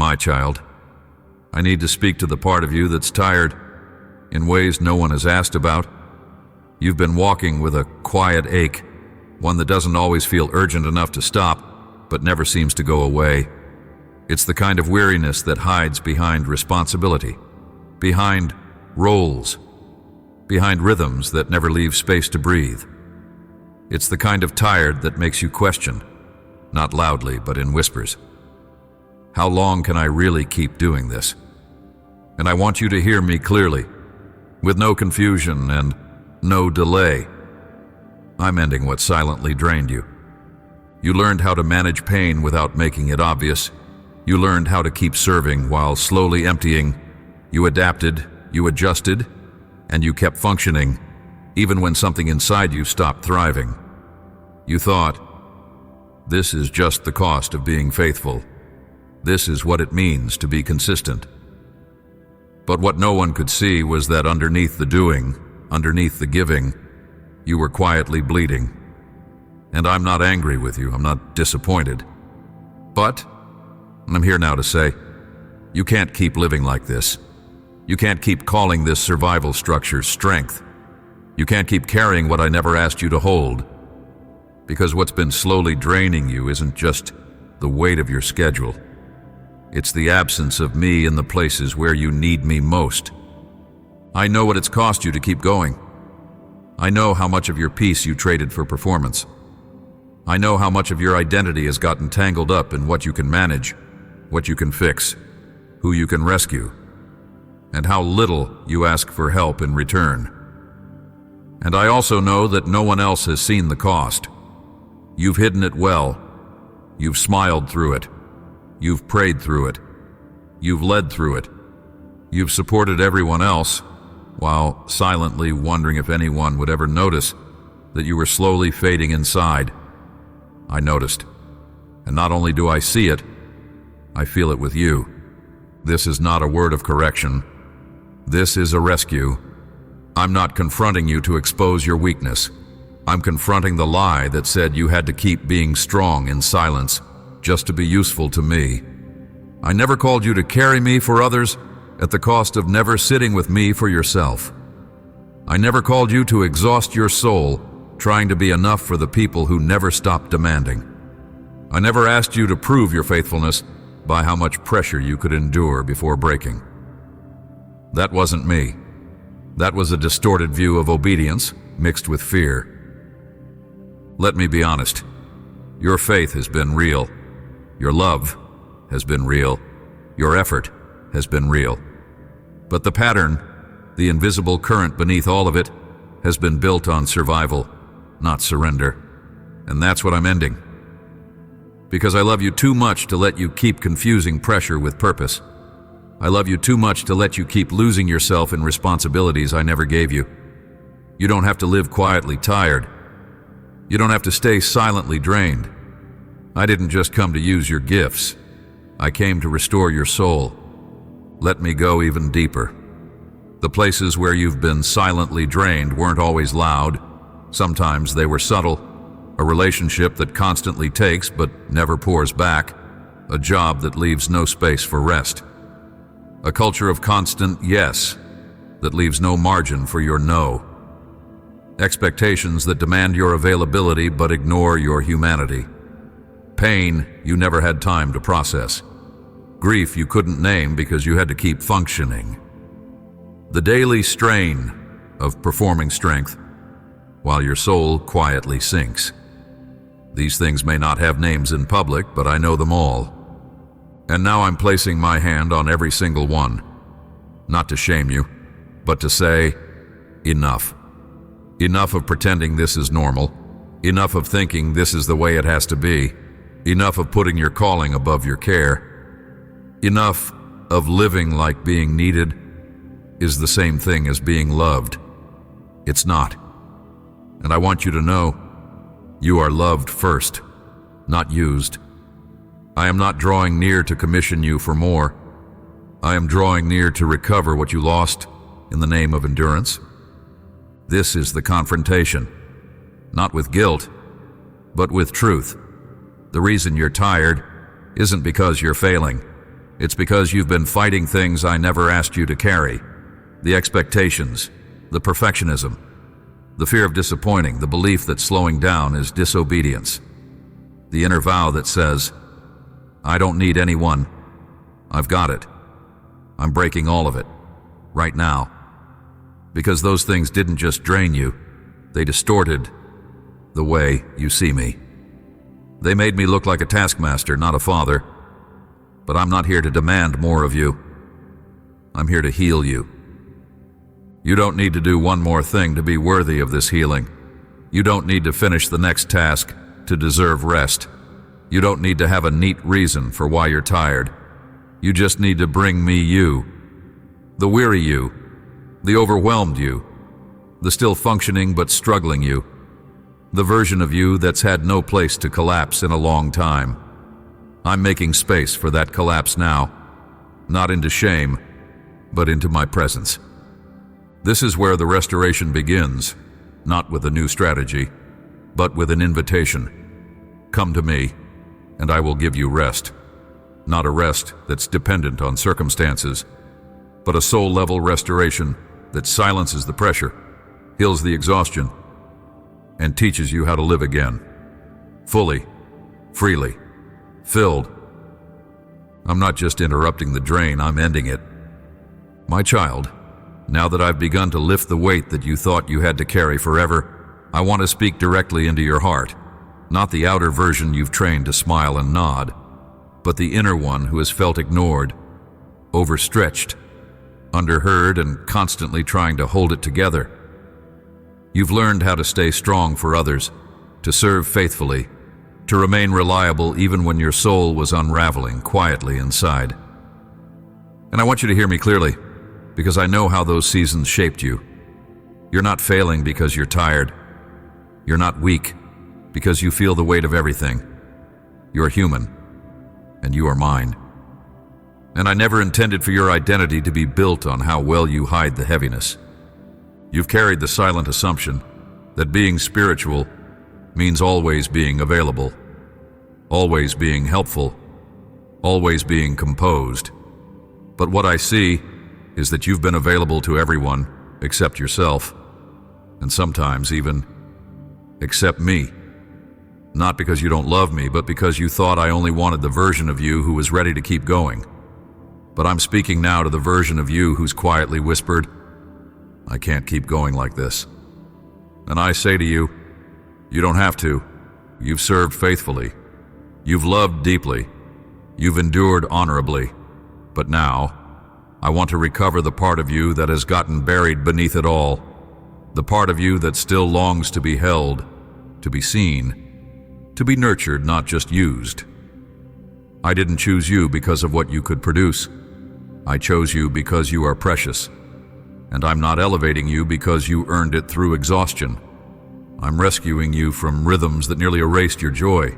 My child, I need to speak to the part of you that's tired in ways no one has asked about. You've been walking with a quiet ache, one that doesn't always feel urgent enough to stop, but never seems to go away. It's the kind of weariness that hides behind responsibility, behind roles, behind rhythms that never leave space to breathe. It's the kind of tired that makes you question, not loudly, but in whispers. How long can I really keep doing this? And I want you to hear me clearly, with no confusion and no delay. I'm ending what silently drained you. You learned how to manage pain without making it obvious. You learned how to keep serving while slowly emptying. You adapted, you adjusted, and you kept functioning, even when something inside you stopped thriving. You thought, this is just the cost of being faithful. This is what it means to be consistent. But what no one could see was that underneath the doing, underneath the giving, you were quietly bleeding. And I'm not angry with you, I'm not disappointed. But I'm here now to say, you can't keep living like this. You can't keep calling this survival structure strength. You can't keep carrying what I never asked you to hold. Because what's been slowly draining you isn't just the weight of your schedule. It's the absence of me in the places where you need me most. I know what it's cost you to keep going. I know how much of your peace you traded for performance. I know how much of your identity has gotten tangled up in what you can manage, what you can fix, who you can rescue, and how little you ask for help in return. And I also know that no one else has seen the cost. You've hidden it well. You've smiled through it. You've prayed through it. You've led through it. You've supported everyone else, while silently wondering if anyone would ever notice that you were slowly fading inside. I noticed. And not only do I see it, I feel it with you. This is not a word of correction. This is a rescue. I'm not confronting you to expose your weakness. I'm confronting the lie that said you had to keep being strong in silence just to be useful to me. I never called you to carry me for others at the cost of never sitting with me for yourself. I never called you to exhaust your soul trying to be enough for the people who never stopped demanding. I never asked you to prove your faithfulness by how much pressure you could endure before breaking. That wasn't me. That was a distorted view of obedience mixed with fear. Let me be honest. Your faith has been real. Your love has been real. Your effort has been real. But the pattern, the invisible current beneath all of it, has been built on survival, not surrender. And that's what I'm ending. Because I love you too much to let you keep confusing pressure with purpose. I love you too much to let you keep losing yourself in responsibilities I never gave you. You don't have to live quietly tired. You don't have to stay silently drained. I didn't just come to use your gifts. I came to restore your soul. Let me go even deeper. The places where you've been silently drained weren't always loud. Sometimes they were subtle. A relationship that constantly takes but never pours back. A job that leaves no space for rest. A culture of constant yes that leaves no margin for your no. Expectations that demand your availability but ignore your humanity. Pain you never had time to process. Grief you couldn't name because you had to keep functioning. The daily strain of performing strength while your soul quietly sinks. These things may not have names in public, but I know them all. And now I'm placing my hand on every single one. Not to shame you, but to say, enough. Enough of pretending this is normal. Enough of thinking this is the way it has to be. Enough of putting your calling above your care. Enough of living like being needed is the same thing as being loved. It's not. And I want you to know, you are loved first, not used. I am not drawing near to commission you for more. I am drawing near to recover what you lost in the name of endurance. This is the confrontation, not with guilt, but with truth. The reason you're tired isn't because you're failing. It's because you've been fighting things I never asked you to carry. The expectations, the perfectionism, the fear of disappointing, the belief that slowing down is disobedience. The inner vow that says, I don't need anyone. I've got it. I'm breaking all of it, right now. Because those things didn't just drain you, they distorted the way you see me. They made me look like a taskmaster, not a father. But I'm not here to demand more of you. I'm here to heal you. You don't need to do one more thing to be worthy of this healing. You don't need to finish the next task to deserve rest. You don't need to have a neat reason for why you're tired. You just need to bring me you. The weary you. The overwhelmed you. The still functioning but struggling you. The version of you that's had no place to collapse in a long time. I'm making space for that collapse now. Not into shame, but into my presence. This is where the restoration begins, not with a new strategy, but with an invitation. Come to me, and I will give you rest. Not a rest that's dependent on circumstances, but a soul-level restoration that silences the pressure, heals the exhaustion, and teaches you how to live again. Fully, freely, filled. I'm not just interrupting the drain, I'm ending it. My child, now that I've begun to lift the weight that you thought you had to carry forever, I want to speak directly into your heart. Not the outer version you've trained to smile and nod, but the inner one who has felt ignored, overstretched, underheard, and constantly trying to hold it together. You've learned how to stay strong for others, to serve faithfully, to remain reliable even when your soul was unraveling quietly inside. And I want you to hear me clearly, because I know how those seasons shaped you. You're not failing because you're tired. You're not weak because you feel the weight of everything. You're human, and you are mine. And I never intended for your identity to be built on how well you hide the heaviness. You've carried the silent assumption that being spiritual means always being available, always being helpful, always being composed. But what I see is that you've been available to everyone except yourself, and sometimes even except me. Not because you don't love me, but because you thought I only wanted the version of you who was ready to keep going. But I'm speaking now to the version of you who's quietly whispered, I can't keep going like this. And I say to you, you don't have to. You've served faithfully. You've loved deeply. You've endured honorably. But now, I want to recover the part of you that has gotten buried beneath it all. The part of you that still longs to be held, to be seen, to be nurtured, not just used. I didn't choose you because of what you could produce. I chose you because you are precious. And I'm not elevating you because you earned it through exhaustion. I'm rescuing you from rhythms that nearly erased your joy.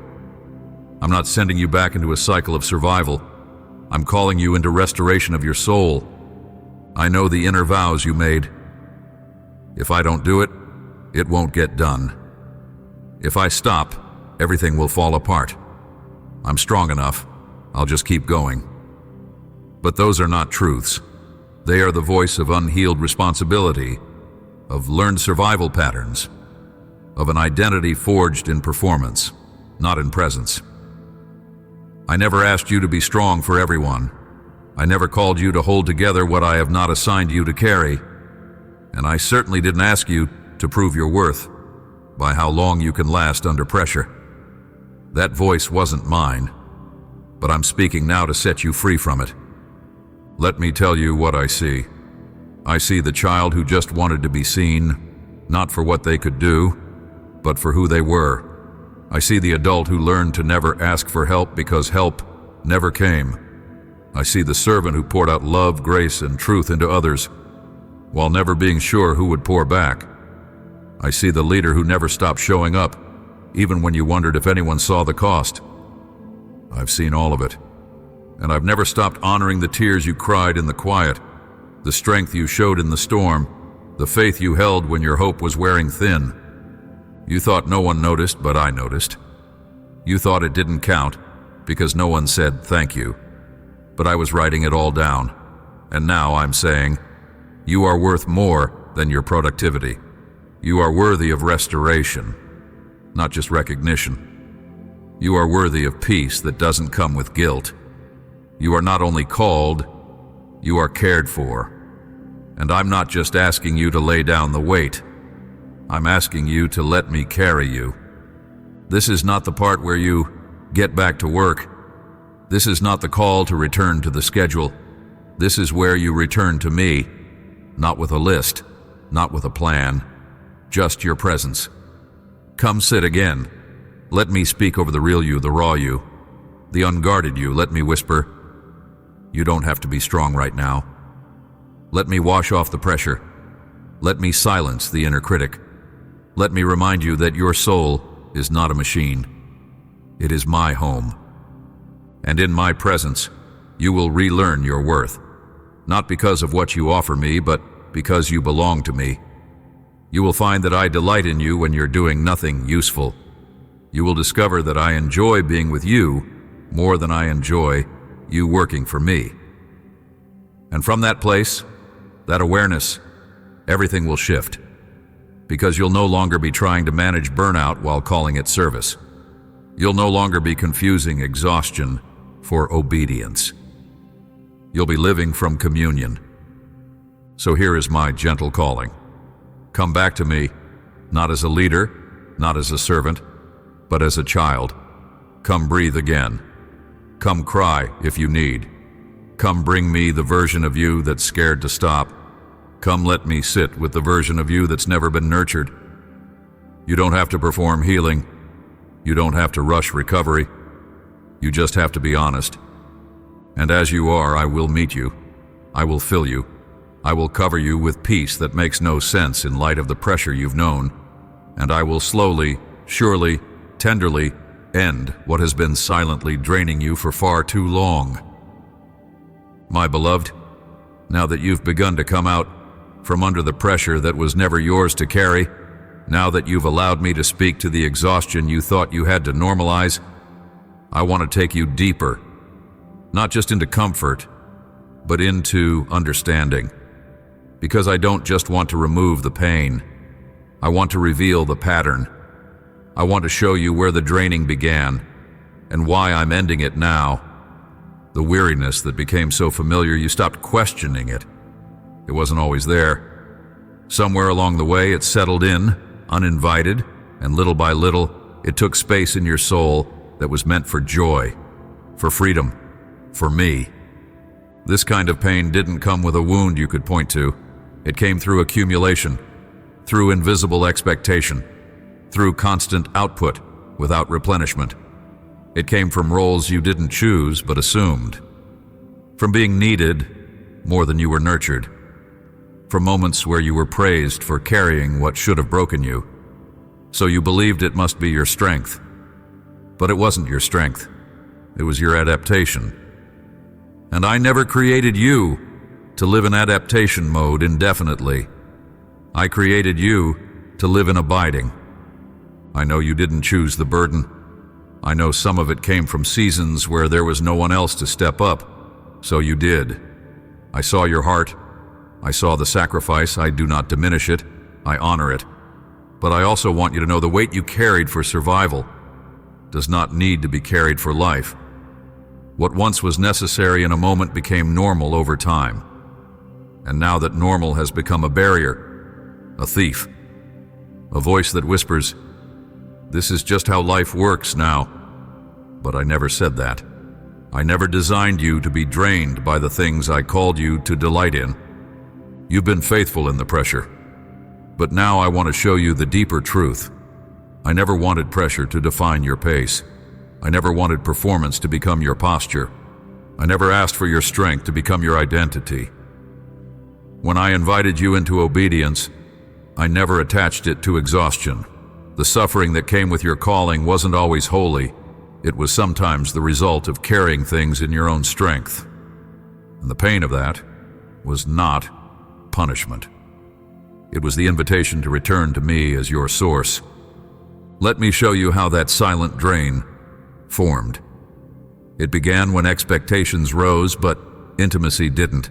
I'm not sending you back into a cycle of survival. I'm calling you into restoration of your soul. I know the inner vows you made. If I don't do it, it won't get done. If I stop, everything will fall apart. I'm strong enough. I'll just keep going. But those are not truths. They are the voice of unhealed responsibility, of learned survival patterns, of an identity forged in performance, not in presence. I never asked you to be strong for everyone. I never called you to hold together what I have not assigned you to carry. And I certainly didn't ask you to prove your worth by how long you can last under pressure. That voice wasn't mine, but I'm speaking now to set you free from it. Let me tell you what I see. I see the child who just wanted to be seen, not for what they could do, but for who they were. I see the adult who learned to never ask for help because help never came. I see the servant who poured out love, grace, and truth into others, while never being sure who would pour back. I see the leader who never stopped showing up, even when you wondered if anyone saw the cost. I've seen all of it. And I've never stopped honoring the tears you cried in the quiet, the strength you showed in the storm, the faith you held when your hope was wearing thin. You thought no one noticed, but I noticed. You thought it didn't count because no one said thank you. but I was writing it all down. And now I'm saying, you are worth more than your productivity. You are worthy of restoration, not just recognition. You are worthy of peace that doesn't come with guilt. You are not only called, you are cared for. And I'm not just asking you to lay down the weight. I'm asking you to let me carry you. This is not the part where you get back to work. This is not the call to return to the schedule. This is where you return to me, not with a list, not with a plan, just your presence. Come sit again. Let me speak over the real you, the raw you, the unguarded you. Let me whisper, you don't have to be strong right now. Let me wash off the pressure. Let me silence the inner critic. Let me remind you that your soul is not a machine. It is my home. And in my presence, you will relearn your worth, not because of what you offer me, but because you belong to me. You will find that I delight in you when you're doing nothing useful. You will discover that I enjoy being with you more than I enjoy you working for me. And from that place, that awareness, everything will shift, because you'll no longer be trying to manage burnout while calling it service. You'll no longer be confusing exhaustion for obedience. You'll be living from communion. So here is my gentle calling. Come back to me, not as a leader, not as a servant, but as a child. Come breathe again. Come cry if you need. Come bring me the version of you that's scared to stop. Come let me sit with the version of you that's never been nurtured. You don't have to perform healing. You don't have to rush recovery. You just have to be honest. And as you are, I will meet you. I will fill you. I will cover you with peace that makes no sense in light of the pressure you've known. And I will slowly, surely, tenderly end what has been silently draining you for far too long. My beloved, now that you've begun to come out from under the pressure that was never yours to carry, now that you've allowed me to speak to the exhaustion you thought you had to normalize, I want to take you deeper, not just into comfort, but into understanding. Because I don't just want to remove the pain, I want to reveal the pattern. I want to show you where the draining began and why I'm ending it now. The weariness that became so familiar, you stopped questioning it. It wasn't always there. Somewhere along the way, it settled in, uninvited, and little by little, it took space in your soul that was meant for joy, for freedom, for me. This kind of pain didn't come with a wound you could point to. It came through accumulation, through invisible expectation, through constant output without replenishment. It came from roles you didn't choose but assumed, from being needed more than you were nurtured, from moments where you were praised for carrying what should have broken you. So you believed it must be your strength. But it wasn't your strength. It was your adaptation. And I never created you to live in adaptation mode indefinitely. I created you to live in abiding. I know you didn't choose the burden. I know some of it came from seasons where there was no one else to step up, so you did. I saw your heart. I saw the sacrifice. I do not diminish it. I honor it. But I also want you to know the weight you carried for survival does not need to be carried for life. What once was necessary in a moment became normal over time. And now that normal has become a barrier, a thief, a voice that whispers, "This is just how life works now." But I never said that. I never designed you to be drained by the things I called you to delight in. You've been faithful in the pressure. But now I want to show you the deeper truth. I never wanted pressure to define your pace. I never wanted performance to become your posture. I never asked for your strength to become your identity. When I invited you into obedience, I never attached it to exhaustion. The suffering that came with your calling wasn't always holy. It was sometimes the result of carrying things in your own strength. And the pain of that was not punishment. It was the invitation to return to me as your source. Let me show you how that silent drain formed. It began when expectations rose, but intimacy didn't.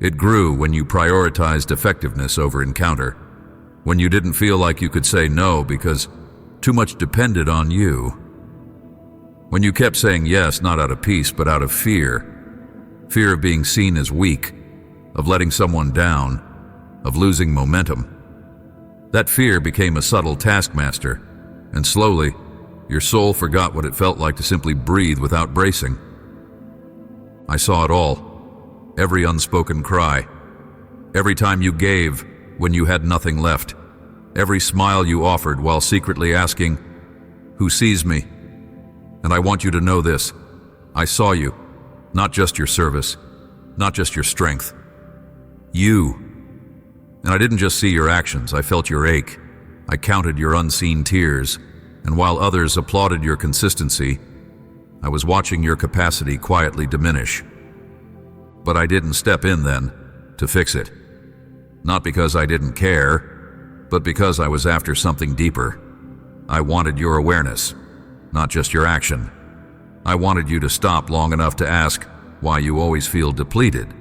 It grew when you prioritized effectiveness over encounter, when you didn't feel like you could say no because too much depended on you. When you kept saying yes, not out of peace, but out of fear. Fear of being seen as weak, of letting someone down, of losing momentum. That fear became a subtle taskmaster, and slowly, your soul forgot what it felt like to simply breathe without bracing. I saw it all, every unspoken cry, every time you gave when you had nothing left, every smile you offered while secretly asking, "Who sees me?" And I want you to know this: I saw you, not just your service, not just your strength. You. And I didn't just see your actions, I felt your ache. I counted your unseen tears, and while others applauded your consistency, I was watching your capacity quietly diminish. But I didn't step in then to fix it. Not because I didn't care, but because I was after something deeper. I wanted your awareness, not just your action. I wanted you to stop long enough to ask why you always feel depleted.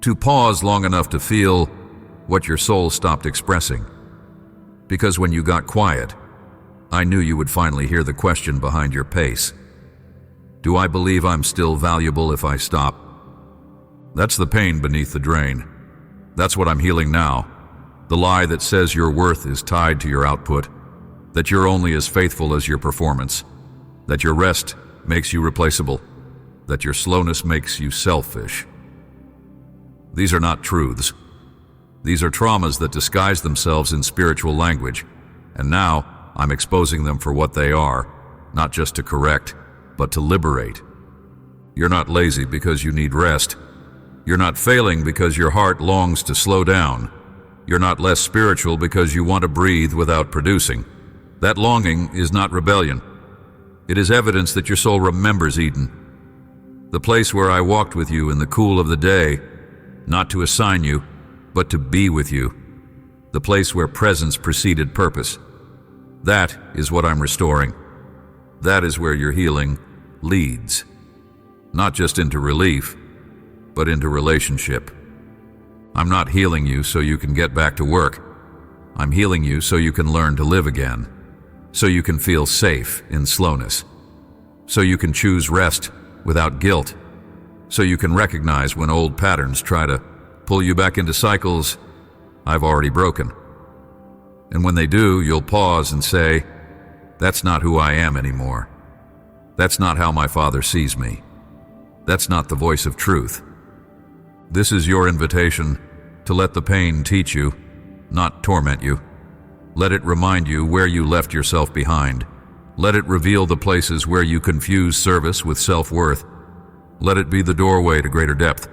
To pause long enough to feel what your soul stopped expressing. Because when you got quiet, I knew you would finally hear the question behind your pace. Do I believe I'm still valuable if I stop? That's the pain beneath the drain. That's what I'm healing now. The lie that says your worth is tied to your output, that you're only as faithful as your performance, that your rest makes you replaceable, that your slowness makes you selfish. These are not truths. These are traumas that disguise themselves in spiritual language, and now I'm exposing them for what they are, not just to correct, but to liberate. You're not lazy because you need rest. You're not failing because your heart longs to slow down. You're not less spiritual because you want to breathe without producing. That longing is not rebellion. It is evidence that your soul remembers Eden, the place where I walked with you in the cool of the day, not to assign you, but to be with you, the place where presence preceded purpose. That is what I'm restoring. That is where your healing leads, not just into relief, but into relationship. I'm not healing you so you can get back to work. I'm healing you so you can learn to live again, so you can feel safe in slowness, so you can choose rest without guilt, so you can recognize when old patterns try to pull you back into cycles I've already broken. And when they do, you'll pause and say, that's not who I am anymore. That's not how my Father sees me. That's not the voice of truth. This is your invitation to let the pain teach you, not torment you. Let it remind you where you left yourself behind. Let it reveal the places where you confuse service with self-worth. Let it be the doorway to greater depth.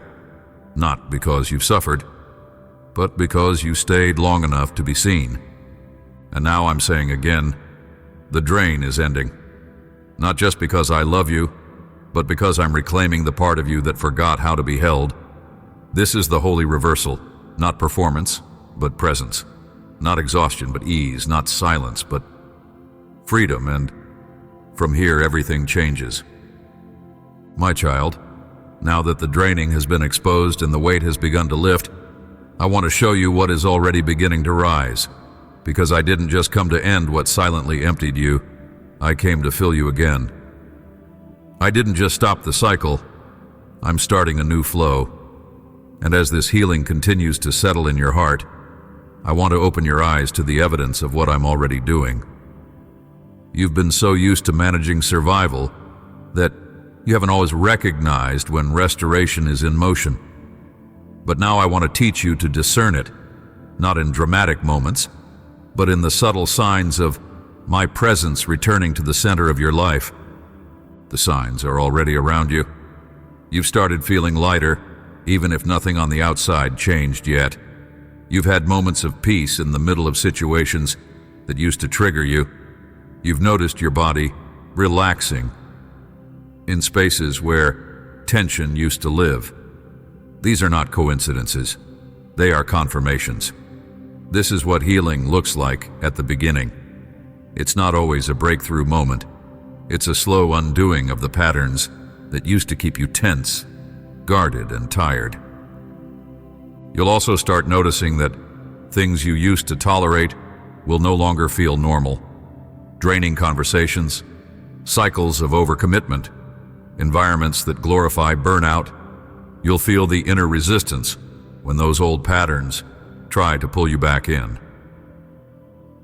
Not because you've suffered, but because you stayed long enough to be seen. And now I'm saying again, the drain is ending. Not just because I love you, but because I'm reclaiming the part of you that forgot how to be held. This is the holy reversal, not performance, but presence. Not exhaustion, but ease, not silence, but freedom, and from here everything changes. My child, now that the draining has been exposed and the weight has begun to lift, I want to show you what is already beginning to rise, because I didn't just come to end what silently emptied you, I came to fill you again. I didn't just stop the cycle, I'm starting a new flow. And as this healing continues to settle in your heart, I want to open your eyes to the evidence of what I'm already doing. You've been so used to managing survival that you haven't always recognized when restoration is in motion. But now I want to teach you to discern it, not in dramatic moments, but in the subtle signs of my presence returning to the center of your life. The signs are already around you. You've started feeling lighter, even if nothing on the outside changed yet. You've had moments of peace in the middle of situations that used to trigger you. You've noticed your body relaxing in spaces where tension used to live. These are not coincidences. They are confirmations. This is what healing looks like at the beginning. It's not always a breakthrough moment. It's a slow undoing of the patterns that used to keep you tense, guarded, and tired. You'll also start noticing that things you used to tolerate will no longer feel normal. Draining conversations, cycles of overcommitment, environments that glorify burnout. You'll feel the inner resistance when those old patterns try to pull you back in.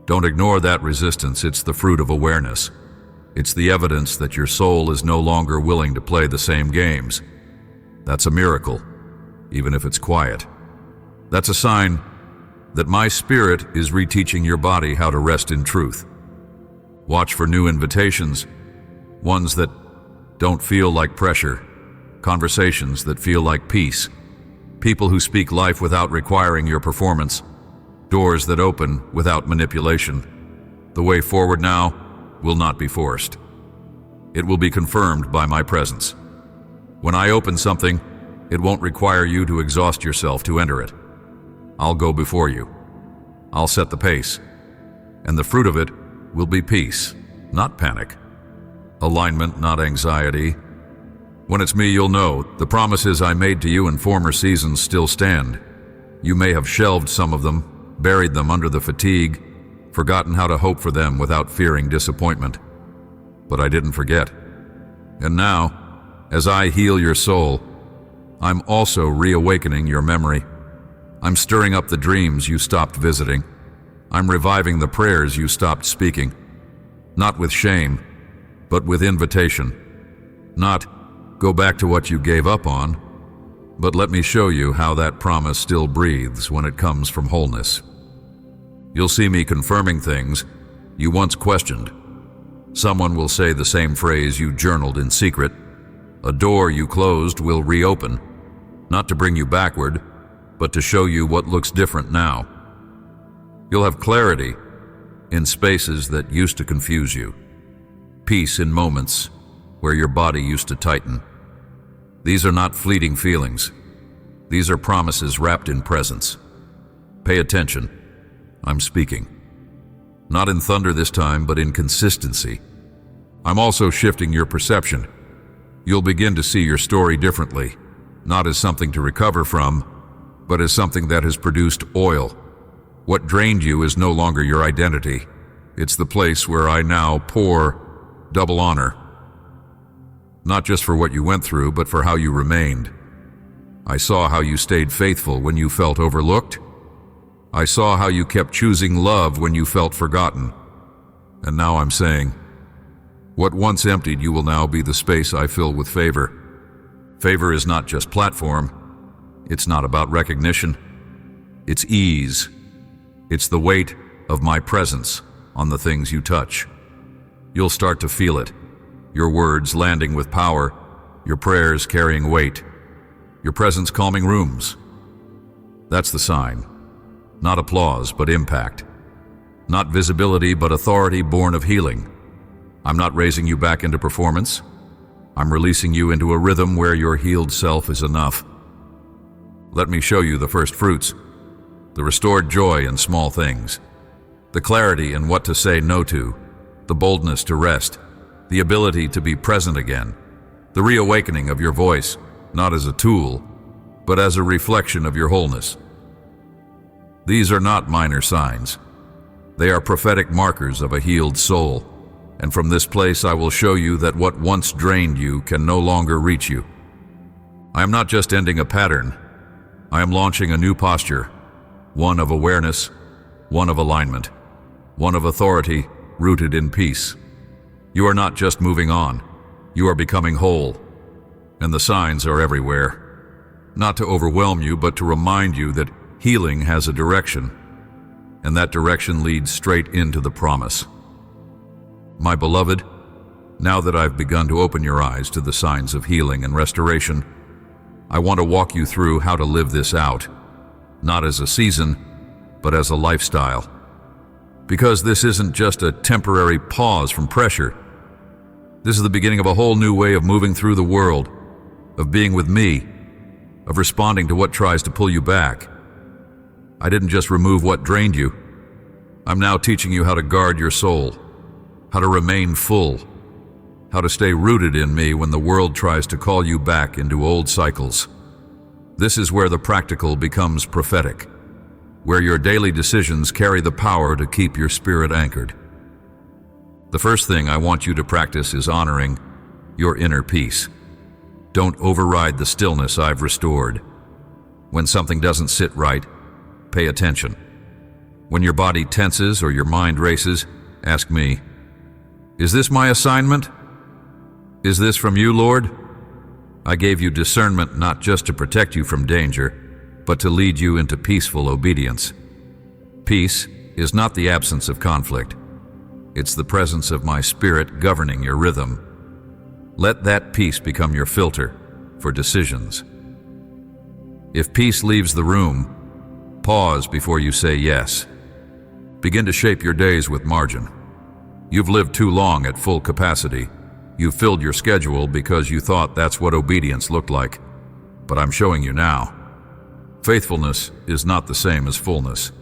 Don't ignore that resistance. It's the fruit of awareness. It's the evidence that your soul is no longer willing to play the same games. That's a miracle, even if it's quiet. That's a sign that my spirit is reteaching your body how to rest in truth. Watch for new invitations, ones that don't feel like pressure, conversations that feel like peace, people who speak life without requiring your performance, doors that open without manipulation. The way forward now will not be forced. It will be confirmed by my presence. When I open something, it won't require you to exhaust yourself to enter it. I'll go before you. I'll set the pace. And the fruit of it will be peace, not panic. Alignment, not anxiety. When it's me, you'll know the promises I made to you in former seasons still stand. You may have shelved some of them, buried them under the fatigue, forgotten how to hope for them without fearing disappointment. But I didn't forget. And now, as I heal your soul, I'm also reawakening your memory. I'm stirring up the dreams you stopped visiting. I'm reviving the prayers you stopped speaking. Not with shame, but with invitation. Not, go back to what you gave up on, but let me show you how that promise still breathes when it comes from wholeness. You'll see me confirming things you once questioned. Someone will say the same phrase you journaled in secret. A door you closed will reopen, not to bring you backward, but to show you what looks different now. You'll have clarity in spaces that used to confuse you, peace in moments where your body used to tighten. These are not fleeting feelings. These are promises wrapped in presence. Pay attention. I'm speaking. Not in thunder this time, but in consistency. I'm also shifting your perception. You'll begin to see your story differently, not as something to recover from, but as something that has produced oil. What drained you is no longer your identity. It's the place where I now pour double honor. Not just for what you went through, but for how you remained. I saw how you stayed faithful when you felt overlooked. I saw how you kept choosing love when you felt forgotten. And now I'm saying, what once emptied you will now be the space I fill with favor. Favor is not just platform. It's not about recognition. It's ease. It's the weight of my presence on the things you touch. You'll start to feel it. Your words landing with power, your prayers carrying weight, your presence calming rooms. That's the sign. Not applause, but impact. Not visibility, but authority born of healing. I'm not raising you back into performance. I'm releasing you into a rhythm where your healed self is enough. Let me show you the first fruits, the restored joy in small things, the clarity in what to say no to, the boldness to rest, the ability to be present again, the reawakening of your voice, not as a tool, but as a reflection of your wholeness. These are not minor signs. They are prophetic markers of a healed soul, and from this place I will show you that what once drained you can no longer reach you. I am not just ending a pattern. I am launching a new posture, one of awareness, one of alignment, one of authority rooted in peace. You are not just moving on, you are becoming whole, and the signs are everywhere. Not to overwhelm you, but to remind you that healing has a direction, and that direction leads straight into the promise. My beloved, now that I've begun to open your eyes to the signs of healing and restoration, I want to walk you through how to live this out, not as a season, but as a lifestyle. Because this isn't just a temporary pause from pressure. This is the beginning of a whole new way of moving through the world, of being with me, of responding to what tries to pull you back. I didn't just remove what drained you. I'm now teaching you how to guard your soul, how to remain full, how to stay rooted in me when the world tries to call you back into old cycles. This is where the practical becomes prophetic, where your daily decisions carry the power to keep your spirit anchored. The first thing I want you to practice is honoring your inner peace. Don't override the stillness I've restored. When something doesn't sit right, pay attention. When your body tenses or your mind races, ask me, "Is this my assignment? Is this from you, Lord?" I gave you discernment not just to protect you from danger, but to lead you into peaceful obedience. Peace is not the absence of conflict. It's the presence of my spirit governing your rhythm. Let that peace become your filter for decisions. If peace leaves the room, pause before you say yes. Begin to shape your days with margin. You've lived too long at full capacity. You've filled your schedule because you thought that's what obedience looked like. But I'm showing you now. Faithfulness is not the same as fullness.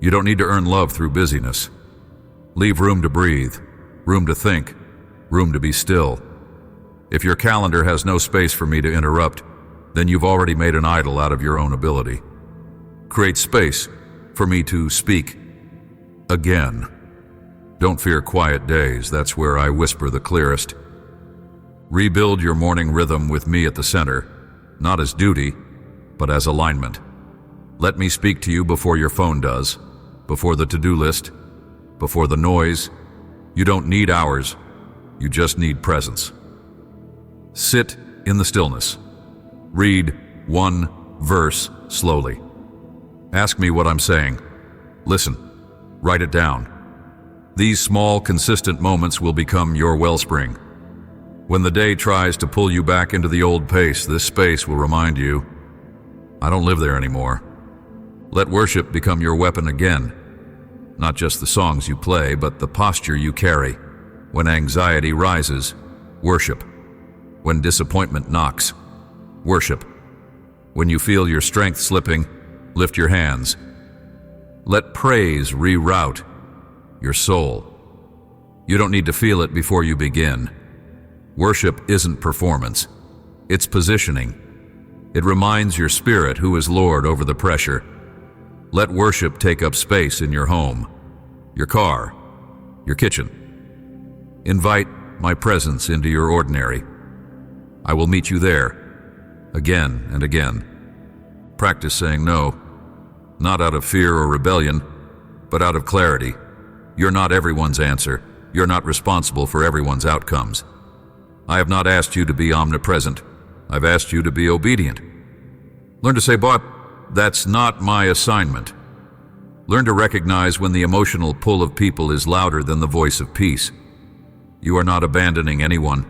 You don't need to earn love through busyness. Leave room to breathe, room to think, room to be still. If your calendar has no space for me to interrupt, then you've already made an idol out of your own ability. Create space for me to speak again. Don't fear quiet days, that's where I whisper the clearest. Rebuild your morning rhythm with me at the center, not as duty, but as alignment. Let me speak to you before your phone does, before the to-do list, before the noise. You don't need hours, you just need presence. Sit in the stillness. Read one verse slowly. Ask me what I'm saying. Listen. Write it down. These small, consistent moments will become your wellspring. When the day tries to pull you back into the old pace, this space will remind you, I don't live there anymore. Let worship become your weapon again. Not just the songs you play, but the posture you carry. When anxiety rises, worship. When disappointment knocks, worship. When you feel your strength slipping, lift your hands. Let praise reroute your soul. You don't need to feel it before you begin. Worship isn't performance, it's positioning. It reminds your spirit who is Lord over the pressure. Let worship take up space in your home, your car, your kitchen. Invite my presence into your ordinary. I will meet you there, again and again. Practice saying no, not out of fear or rebellion, but out of clarity. You're not everyone's answer. You're not responsible for everyone's outcomes. I have not asked you to be omnipresent. I've asked you to be obedient. Learn to say, "But that's not my assignment." Learn to recognize when the emotional pull of people is louder than the voice of peace. You are not abandoning anyone.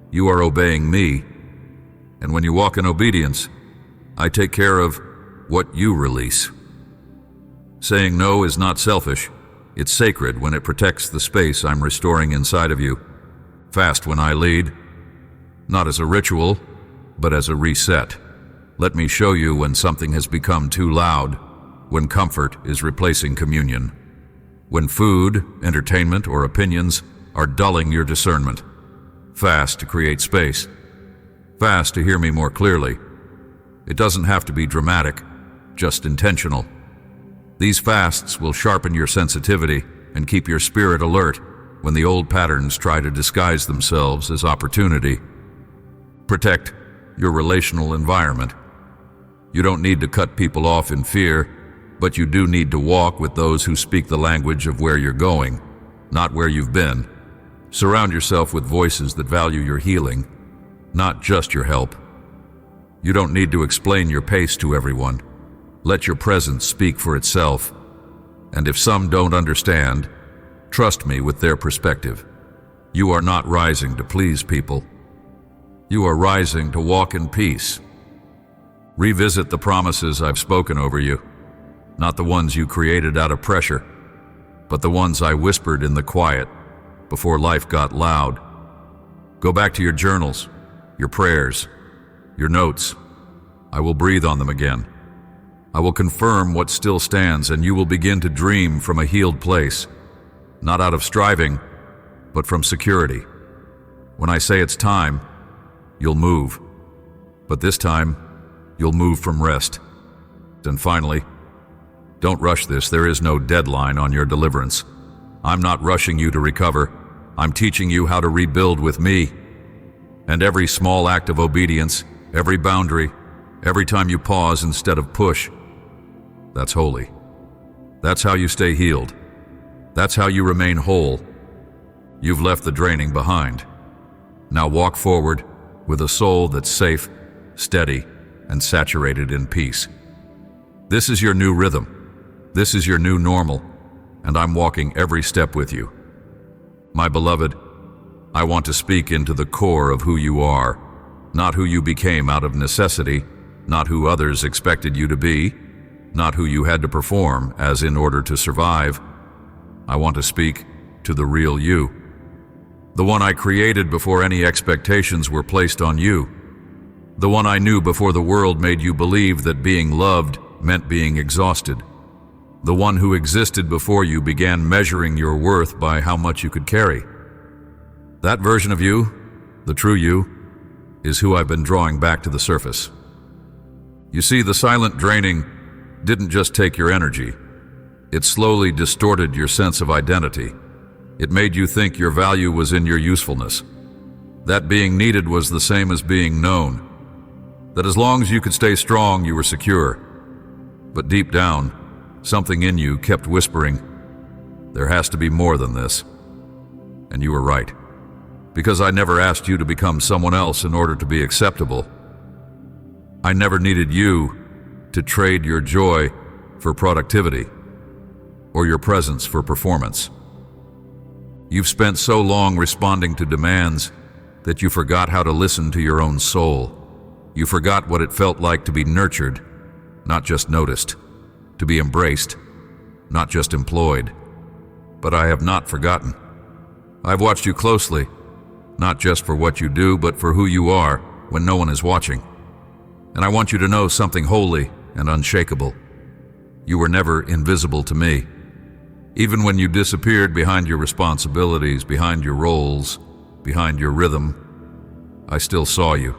You are obeying me. And when you walk in obedience, I take care of what you release. Saying no is not selfish. It's sacred when it protects the space I'm restoring inside of you. Fast when I lead, not as a ritual, but as a reset. Let me show you when something has become too loud, when comfort is replacing communion, when food, entertainment, or opinions are dulling your discernment. Fast to create space. Fast to hear me more clearly. It doesn't have to be dramatic, just intentional. These fasts will sharpen your sensitivity and keep your spirit alert when the old patterns try to disguise themselves as opportunity. Protect your relational environment. You don't need to cut people off in fear, but you do need to walk with those who speak the language of where you're going, not where you've been. Surround yourself with voices that value your healing, not just your help. You don't need to explain your pace to everyone. Let your presence speak for itself. And if some don't understand, trust me with their perspective. You are not rising to please people. You are rising to walk in peace. Revisit the promises I've spoken over you, not the ones you created out of pressure, but the ones I whispered in the quiet before life got loud. Go back to your journals, your prayers, your notes. I will breathe on them again. I will confirm what still stands, and you will begin to dream from a healed place, not out of striving, but from security. When I say it's time, you'll move. But this time, you'll move from rest. And finally, don't rush this. There is no deadline on your deliverance. I'm not rushing you to recover. I'm teaching you how to rebuild with me. And every small act of obedience, every boundary, every time you pause instead of push, that's holy. That's how you stay healed. That's how you remain whole. You've left the draining behind. Now walk forward with a soul that's safe, steady, and saturated in peace. This is your new rhythm. This is your new normal, and I'm walking every step with you. My beloved, I want to speak into the core of who you are, not who you became out of necessity, not who others expected you to be, not who you had to perform as in order to survive. I want to speak to the real you, the one I created before any expectations were placed on you, the one I knew before the world made you believe that being loved meant being exhausted, the one who existed before you began measuring your worth by how much you could carry. That version of you, the true you, is who I've been drawing back to the surface. You see, the silent draining didn't just take your energy. It slowly distorted your sense of identity. It made you think your value was in your usefulness, that being needed was the same as being known, that as long as you could stay strong, you were secure. But deep down, something in you kept whispering, there has to be more than this. And you were right, because I never asked you to become someone else in order to be acceptable. I never needed you to trade your joy for productivity or your presence for performance. You've spent so long responding to demands that you forgot how to listen to your own soul. You forgot what it felt like to be nurtured, not just noticed, to be embraced, not just employed. But I have not forgotten. I've watched you closely, not just for what you do, but for who you are when no one is watching. And I want you to know something holy and unshakable. You were never invisible to me. Even when you disappeared behind your responsibilities, behind your roles, behind your rhythm, I still saw you.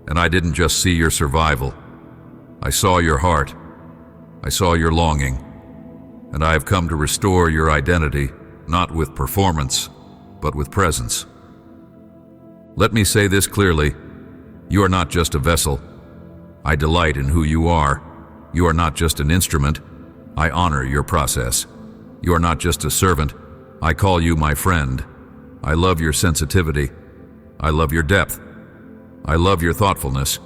And I didn't just see your survival. I saw your heart. I saw your longing. And I have come to restore your identity, not with performance, but with presence. Let me say this clearly. You are not just a vessel. I delight in who you are. You are not just an instrument. I honor your process. You are not just a servant. I call you my friend. I love your sensitivity. I love your depth. I love your thoughtfulness.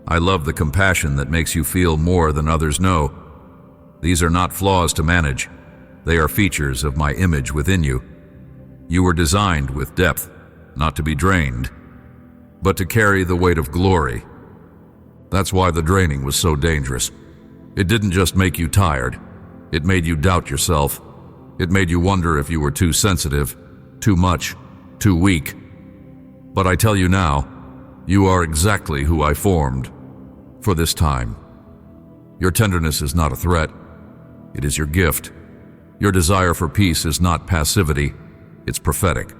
I love the compassion that makes you feel more than others know. These are not flaws to manage. They are features of my image within you. You were designed with depth, not to be drained, but to carry the weight of glory. That's why the draining was so dangerous. It didn't just make you tired. It made you doubt yourself. It made you wonder if you were too sensitive, too much, too weak. But I tell you now, you are exactly who I formed for this time. Your tenderness is not a threat. It is your gift. Your desire for peace is not passivity. It's prophetic.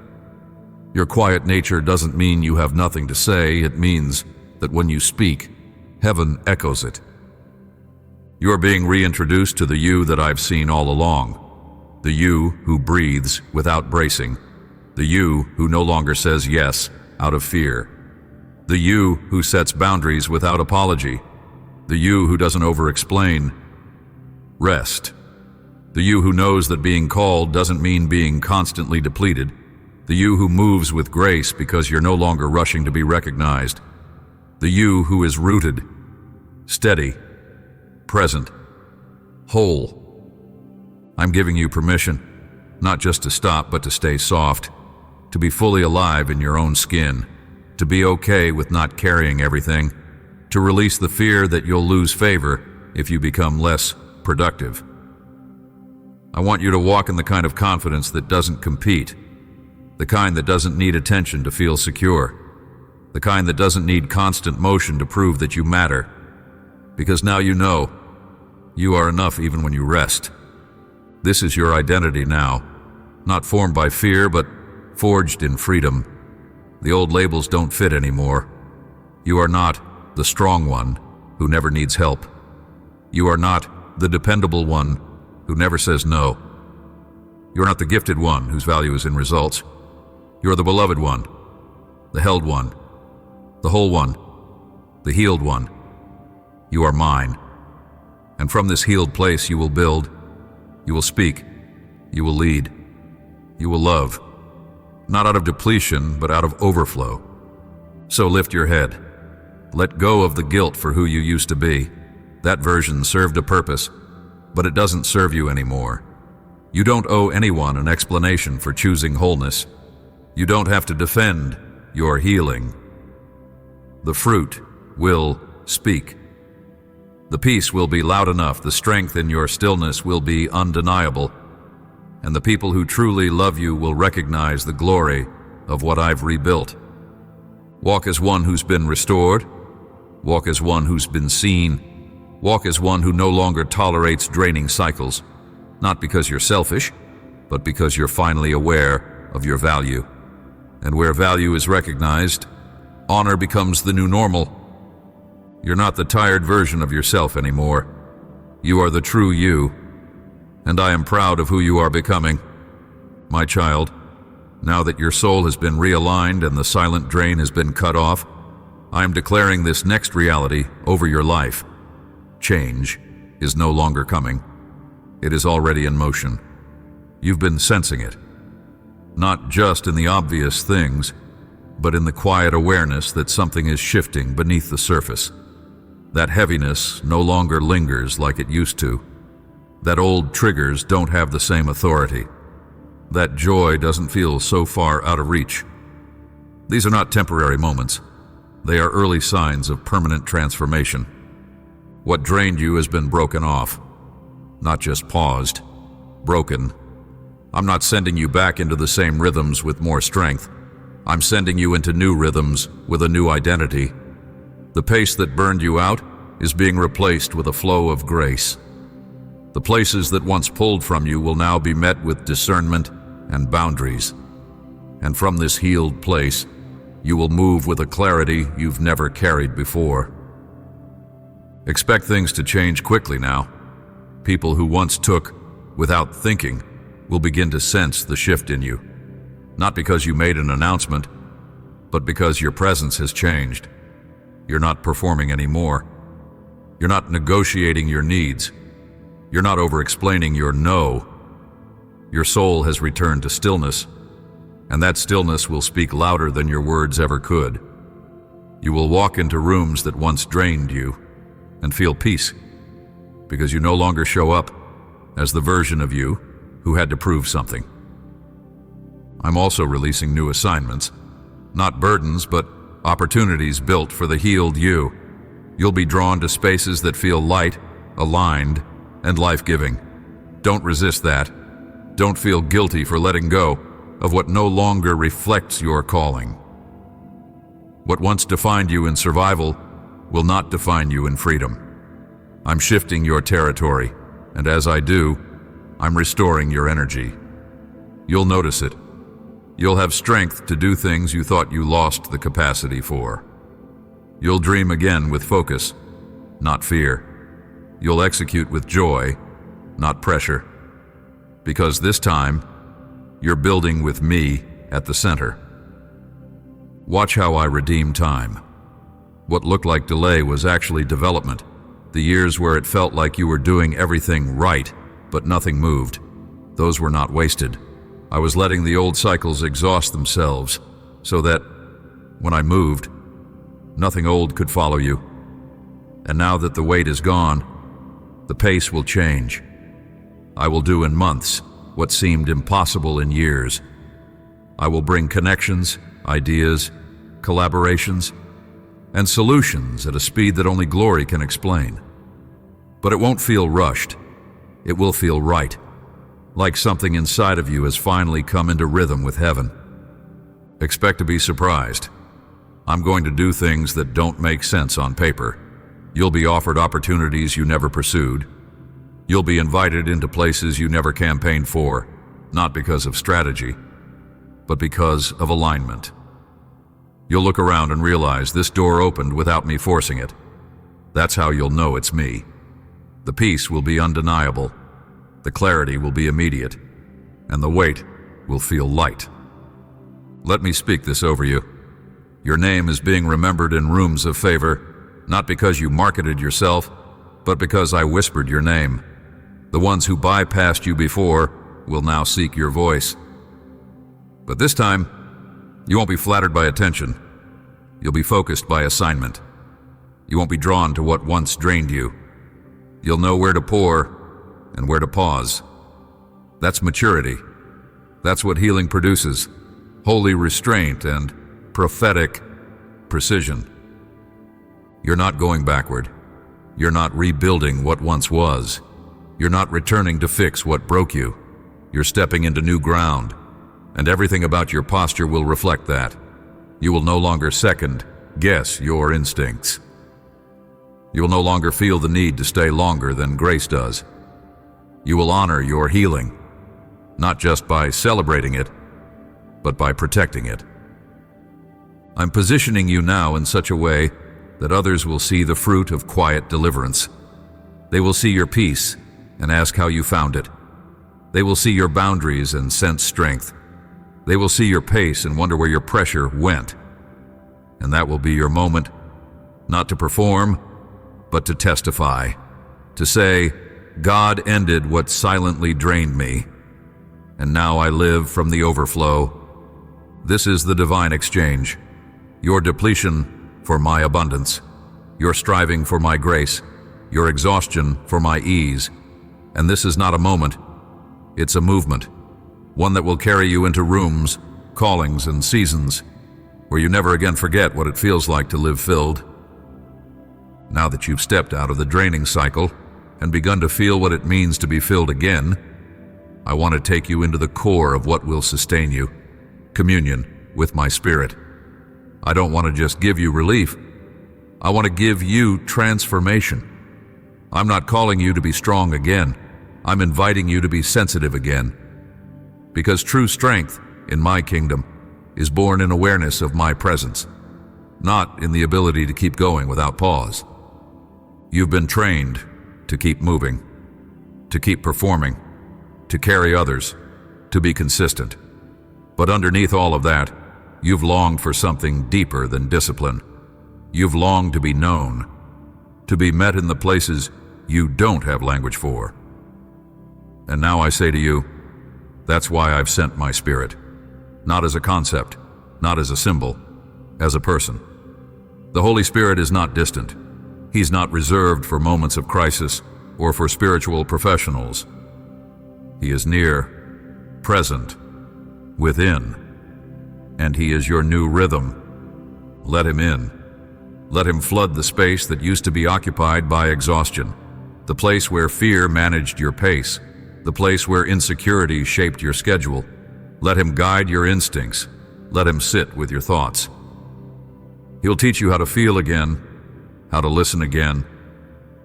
Your quiet nature doesn't mean you have nothing to say. It means that when you speak, heaven echoes it. You are being reintroduced to the you that I've seen all along. The you who breathes without bracing. The you who no longer says yes out of fear. The you who sets boundaries without apology. The you who doesn't over-explain. Rest. The you who knows that being called doesn't mean being constantly depleted. The you who moves with grace because you're no longer rushing to be recognized. The you who is rooted, steady, present, whole. I'm giving you permission, not just to stop, but to stay soft, to be fully alive in your own skin, to be okay with not carrying everything, to release the fear that you'll lose favor if you become less productive. I want you to walk in the kind of confidence that doesn't compete, the kind that doesn't need attention to feel secure, the kind that doesn't need constant motion to prove that you matter, because now you know you are enough even when you rest. This is your identity now, not formed by fear, but forged in freedom. The old labels don't fit anymore. You are not the strong one who never needs help. You are not the dependable one who never says no. You're not the gifted one whose value is in results. You're the beloved one, the held one, the whole one, the healed one. You are mine. And from this healed place you will build, you will speak, you will lead, you will love, not out of depletion, but out of overflow. So lift your head. Let go of the guilt for who you used to be. That version served a purpose, but it doesn't serve you anymore. You don't owe anyone an explanation for choosing wholeness. You don't have to defend your healing. The fruit will speak. The peace will be loud enough, the strength in your stillness will be undeniable, and the people who truly love you will recognize the glory of what I've rebuilt. Walk as one who's been restored. Walk as one who's been seen. Walk as one who no longer tolerates draining cycles, not because you're selfish, but because you're finally aware of your value. And where value is recognized, honor becomes the new normal. You're not the tired version of yourself anymore. You are the true you, and I am proud of who you are becoming. My child, now that your soul has been realigned and the silent drain has been cut off, I am declaring this next reality over your life. Change is no longer coming. It is already in motion. You've been sensing it, not just in the obvious things, but in the quiet awareness that something is shifting beneath the surface. That heaviness no longer lingers like it used to. That old triggers don't have the same authority. That joy doesn't feel so far out of reach. These are not temporary moments. They are early signs of permanent transformation. What drained you has been broken off, not just paused, broken. I'm not sending you back into the same rhythms with more strength. I'm sending you into new rhythms with a new identity. The pace that burned you out is being replaced with a flow of grace. The places that once pulled from you will now be met with discernment and boundaries. And from this healed place, you will move with a clarity you've never carried before. Expect things to change quickly now. People who once took without thinking will begin to sense the shift in you. Not because you made an announcement, but because your presence has changed. You're not performing anymore. You're not negotiating your needs. You're not over-explaining your no. Your soul has returned to stillness, and that stillness will speak louder than your words ever could. You will walk into rooms that once drained you and feel peace, because you no longer show up as the version of you who had to prove something. I'm also releasing new assignments, not burdens, but opportunities built for the healed you. You'll be drawn to spaces that feel light, aligned, and life-giving. Don't resist that. Don't feel guilty for letting go of what no longer reflects your calling. What once defined you in survival will not define you in freedom. I'm shifting your territory, and as I do, I'm restoring your energy. You'll notice it. You'll have strength to do things you thought you lost the capacity for. You'll dream again with focus, not fear. You'll execute with joy, not pressure. Because this time, you're building with me at the center. Watch how I redeem time. What looked like delay was actually development. The years where it felt like you were doing everything right, but nothing moved. Those were not wasted. I was letting the old cycles exhaust themselves, so that, when I moved, nothing old could follow you. And now that the weight is gone, the pace will change. I will do in months what seemed impossible in years. I will bring connections, ideas, collaborations, and solutions at a speed that only glory can explain. But it won't feel rushed. It will feel right, like something inside of you has finally come into rhythm with heaven. Expect to be surprised. I'm going to do things that don't make sense on paper. You'll be offered opportunities you never pursued. You'll be invited into places you never campaigned for, not because of strategy, but because of alignment. You'll look around and realize this door opened without me forcing it. That's how you'll know it's me. The peace will be undeniable, the clarity will be immediate, and the weight will feel light. Let me speak this over you. Your name is being remembered in rooms of favor, not because you marketed yourself, but because I whispered your name. The ones who bypassed you before will now seek your voice. But this time, you won't be flattered by attention. You'll be focused by assignment. You won't be drawn to what once drained you. You'll know where to pour and where to pause. That's maturity. That's what healing produces. Holy restraint and prophetic precision. You're not going backward. You're not rebuilding what once was. You're not returning to fix what broke you. You're stepping into new ground, and everything about your posture will reflect that. You will no longer second guess your instincts. You will no longer feel the need to stay longer than grace does. You will honor your healing, not just by celebrating it, but by protecting it. I'm positioning you now in such a way that others will see the fruit of quiet deliverance. They will see your peace and ask how you found it. They will see your boundaries and sense strength. They will see your pace and wonder where your pressure went. And that will be your moment, not to perform, but to testify, to say, God ended what silently drained me, and now I live from the overflow. This is the divine exchange. Your depletion for my abundance, your striving for my grace, your exhaustion for my ease. And this is not a moment, it's a movement, one that will carry you into rooms, callings, and seasons where you never again forget what it feels like to live filled. Now that you've stepped out of the draining cycle and begun to feel what it means to be filled again, I want to take you into the core of what will sustain you, communion with my spirit. I don't want to just give you relief. I want to give you transformation. I'm not calling you to be strong again. I'm inviting you to be sensitive again. Because true strength in my kingdom is born in awareness of my presence, not in the ability to keep going without pause. You've been trained to keep moving, to keep performing, to carry others, to be consistent. But underneath all of that, you've longed for something deeper than discipline. You've longed to be known, to be met in the places you don't have language for. And now I say to you, that's why I've sent my spirit, not as a concept, not as a symbol, as a person. The Holy Spirit is not distant. He's not reserved for moments of crisis or for spiritual professionals. He is near, present, within, and He is your new rhythm. Let Him in. Let Him flood the space that used to be occupied by exhaustion, the place where fear managed your pace, the place where insecurity shaped your schedule. Let Him guide your instincts. Let Him sit with your thoughts. He'll teach you how to feel again, how to listen again,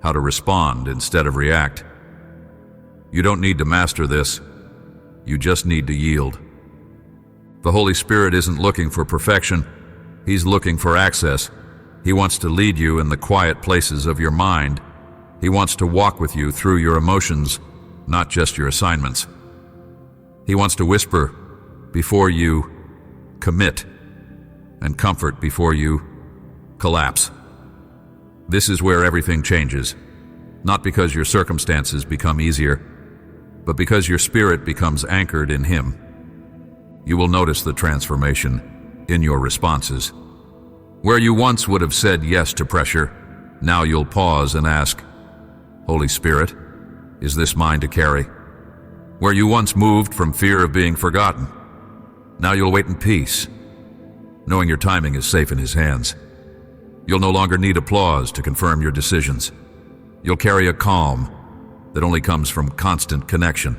how to respond instead of react. You don't need to master this. You just need to yield. The Holy Spirit isn't looking for perfection. He's looking for access. He wants to lead you in the quiet places of your mind. He wants to walk with you through your emotions, not just your assignments. He wants to whisper before you commit and comfort before you collapse. This is where everything changes, not because your circumstances become easier, but because your spirit becomes anchored in Him. You will notice the transformation in your responses. Where you once would have said yes to pressure, now you'll pause and ask, Holy Spirit, is this mine to carry? Where you once moved from fear of being forgotten, now you'll wait in peace, knowing your timing is safe in His hands. You'll no longer need applause to confirm your decisions. You'll carry a calm that only comes from constant connection.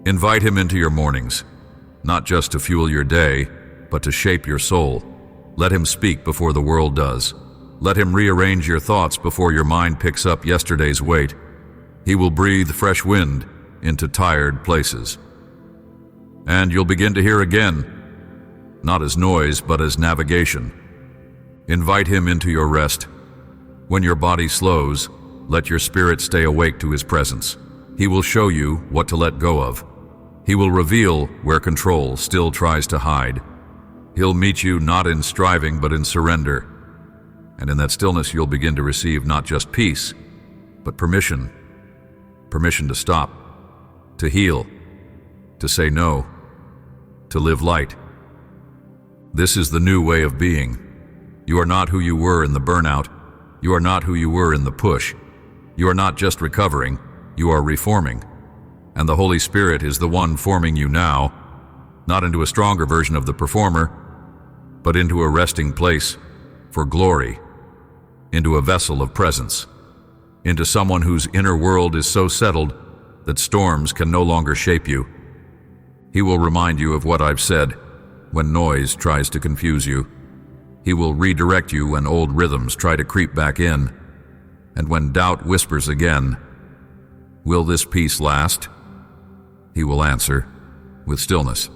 Invite Him into your mornings, not just to fuel your day, but to shape your soul. Let Him speak before the world does. Let Him rearrange your thoughts before your mind picks up yesterday's weight. He will breathe fresh wind into tired places. And you'll begin to hear again, not as noise, but as navigation. Invite him into your rest. When your body slows, let your spirit stay awake to his presence. He will show you what to let go of. He will reveal where control still tries to hide. He'll meet you not in striving, but in surrender. And in that stillness, you'll begin to receive not just peace, but permission. Permission to stop, to heal, to say no, to live light. This is the new way of being. You are not who you were in the burnout. You are not who you were in the push. You are not just recovering, you are reforming. And the Holy Spirit is the one forming you now, not into a stronger version of the performer, but into a resting place for glory, into a vessel of presence, into someone whose inner world is so settled that storms can no longer shape you. He will remind you of what I've said when noise tries to confuse you. He will redirect you when old rhythms try to creep back in, and when doubt whispers again, "Will this peace last?" He will answer with stillness.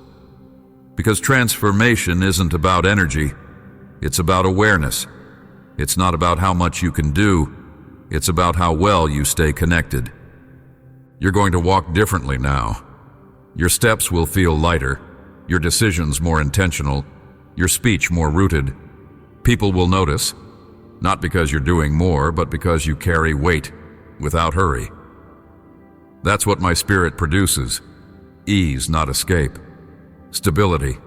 Because transformation isn't about energy, it's about awareness. It's not about how much you can do, it's about how well you stay connected. You're going to walk differently now. Your steps will feel lighter, your decisions more intentional, your speech more rooted. People will notice, not because you're doing more, but because you carry weight without hurry. That's what my spirit produces: ease, not escape; stability,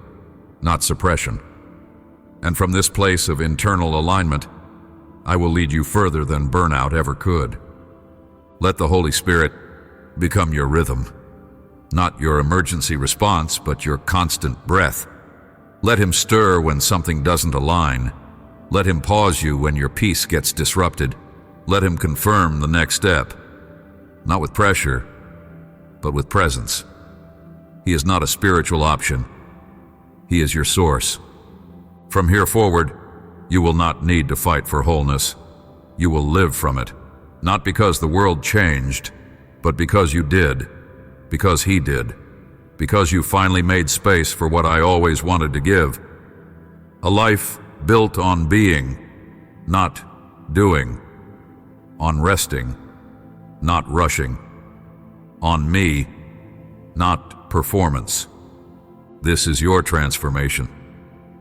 not suppression. And from this place of internal alignment, I will lead you further than burnout ever could. Let the Holy Spirit become your rhythm, not your emergency response, but your constant breath. Let him stir when something doesn't align. Let him pause you when your peace gets disrupted. Let him confirm the next step, not with pressure, but with presence. He is not a spiritual option. He is your source. From here forward, you will not need to fight for wholeness. You will live from it, not because the world changed, but because you did, because he did, because you finally made space for what I always wanted to give. A life built on being, not doing, on resting, not rushing, on me, not performance. This is your transformation,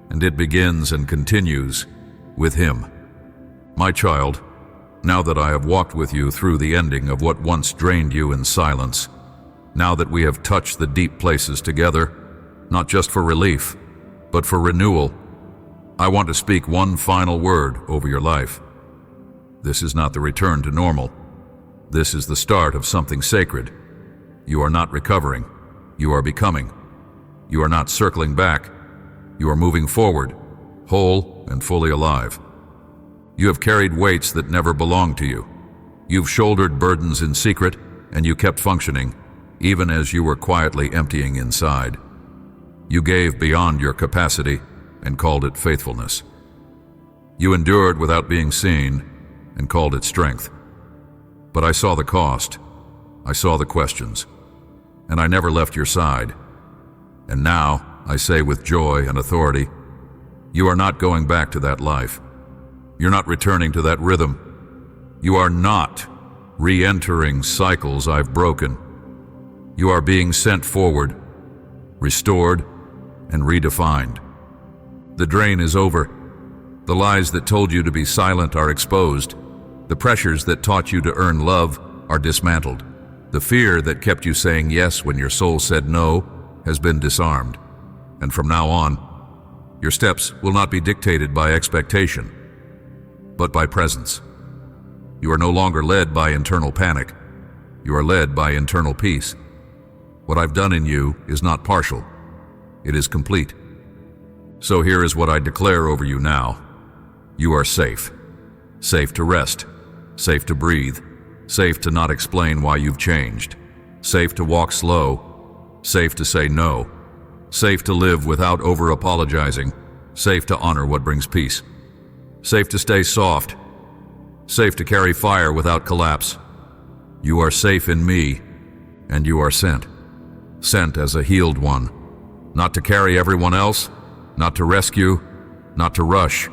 and it begins and continues with him. My child, now that I have walked with you through the ending of what once drained you in silence, now that we have touched the deep places together, not just for relief, but for renewal, I want to speak one final word over your life. This is not the return to normal. This is the start of something sacred. You are not recovering. You are becoming. You are not circling back. You are moving forward, whole and fully alive. You have carried weights that never belonged to you. You've shouldered burdens in secret, and you kept functioning, even as you were quietly emptying inside. You gave beyond your capacity and called it faithfulness. You endured without being seen and called it strength. But I saw the cost. I saw the questions. And I never left your side. And now, I say with joy and authority, you are not going back to that life. You're not returning to that rhythm. You are not re-entering cycles I've broken. You are being sent forward, restored, and redefined. The drain is over. The lies that told you to be silent are exposed. The pressures that taught you to earn love are dismantled. The fear that kept you saying yes when your soul said no has been disarmed. And from now on, your steps will not be dictated by expectation, but by presence. You are no longer led by internal panic. You are led by internal peace. What I've done in you is not partial. It is complete. So here is what I declare over you now. You are safe. Safe to rest. Safe to breathe. Safe to not explain why you've changed. Safe to walk slow. Safe to say no. Safe to live without over-apologizing. Safe to honor what brings peace. Safe to stay soft. Safe to carry fire without collapse. You are safe in me, and you are sent. Sent as a healed one. Not to carry everyone else, not to rescue, not to rush,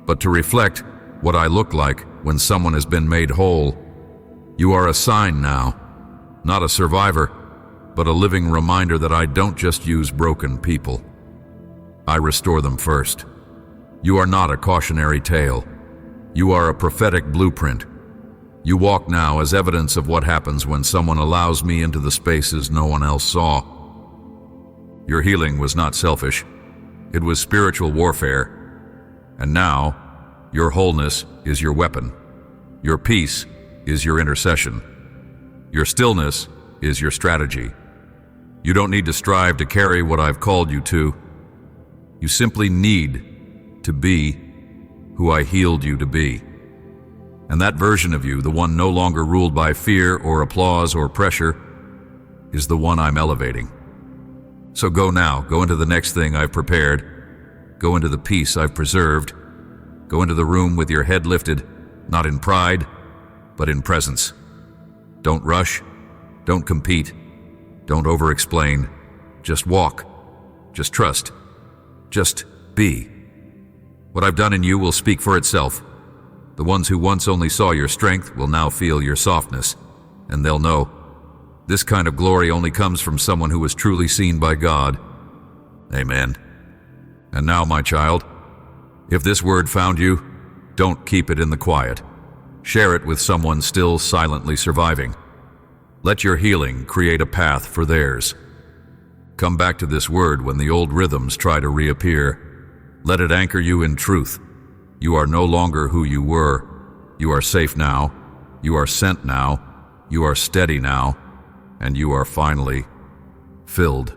but to reflect what I look like when someone has been made whole. You are a sign now, not a survivor, but a living reminder that I don't just use broken people. I restore them first. You are not a cautionary tale. You are a prophetic blueprint. You walk now as evidence of what happens when someone allows me into the spaces no one else saw. Your healing was not selfish. It was spiritual warfare. And now, your wholeness is your weapon. Your peace is your intercession. Your stillness is your strategy. You don't need to strive to carry what I've called you to. You simply need to be who I healed you to be. And that version of you, the one no longer ruled by fear or applause or pressure, is the one I'm elevating. So go now, go into the next thing I've prepared. Go into the peace I've preserved. Go into the room with your head lifted, not in pride, but in presence. Don't rush, don't compete, don't over-explain. Just walk, just trust, just be. What I've done in you will speak for itself. The ones who once only saw your strength will now feel your softness, and they'll know this kind of glory only comes from someone who was truly seen by God. Amen. And now, my child, if this word found you, don't keep it in the quiet. Share it with someone still silently surviving. Let your healing create a path for theirs. Come back to this word when the old rhythms try to reappear. Let it anchor you in truth. You are no longer who you were. You are safe now. You are sent now. You are steady now. And you are finally filled.